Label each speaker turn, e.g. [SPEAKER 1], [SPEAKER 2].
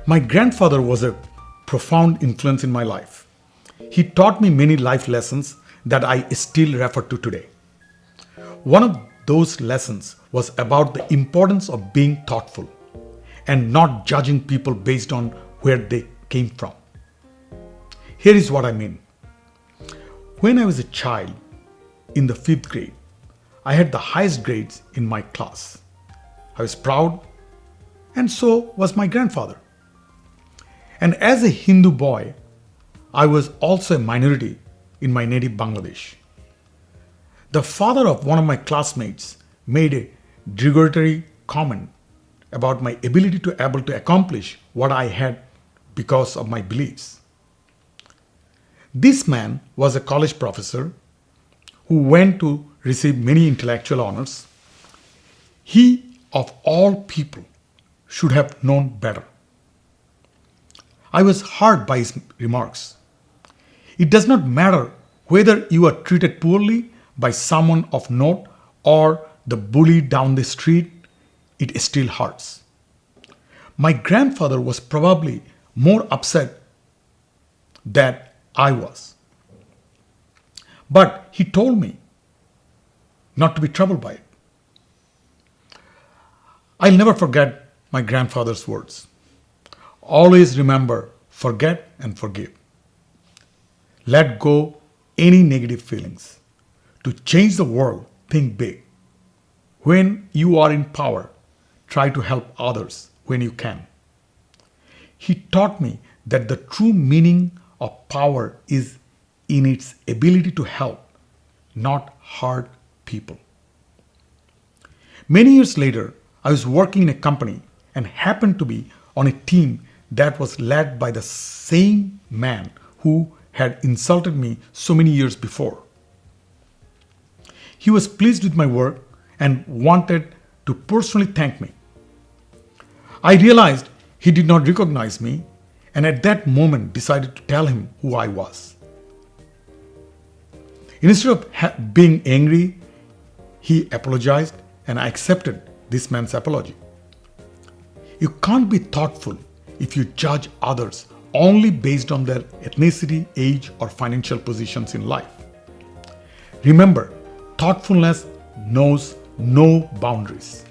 [SPEAKER 1] My grandfather was a profound influence in my life. He taught me many life lessons that I still refer to today. One of those lessons was about the importance of being thoughtful and not judging people based on where they came from. Here is what I mean. When I was a child in the 5th grade, I had the highest grades in my class. I was proud, and so was my grandfather. And as a Hindu boy, I was also a minority in my native Bangladesh. The father of one of my classmates made a derogatory comment about my ability to able to accomplish what I had because of my beliefs. This man was a college professor who went to receive many intellectual honors. He, of all people, should have known better. I was hurt by his remarks. It does not matter whether you are treated poorly by someone of note or the bully down the street, it still hurts. My grandfather was probably more upset than I was. But he told me not to be troubled by it. I'll never forget my grandfather's words. Always remember, forget and forgive. Let go any negative feelings. To change the world, think big. When you are in power, try to help others when you can. He taught me that the true meaning of power is in its ability to help, not hurt people. Many years later, I was working in a company and happened to be on a team that was led by the same man who had insulted me so many years before. He was pleased with my work and wanted to personally thank me. I realized he did not recognize me, and at that moment decided to tell him who I was. Instead of being angry, he apologized, and I accepted this man's apology. You can't be thoughtful if you judge others only based on their ethnicity, age, or financial positions in life. Remember, thoughtfulness knows no boundaries.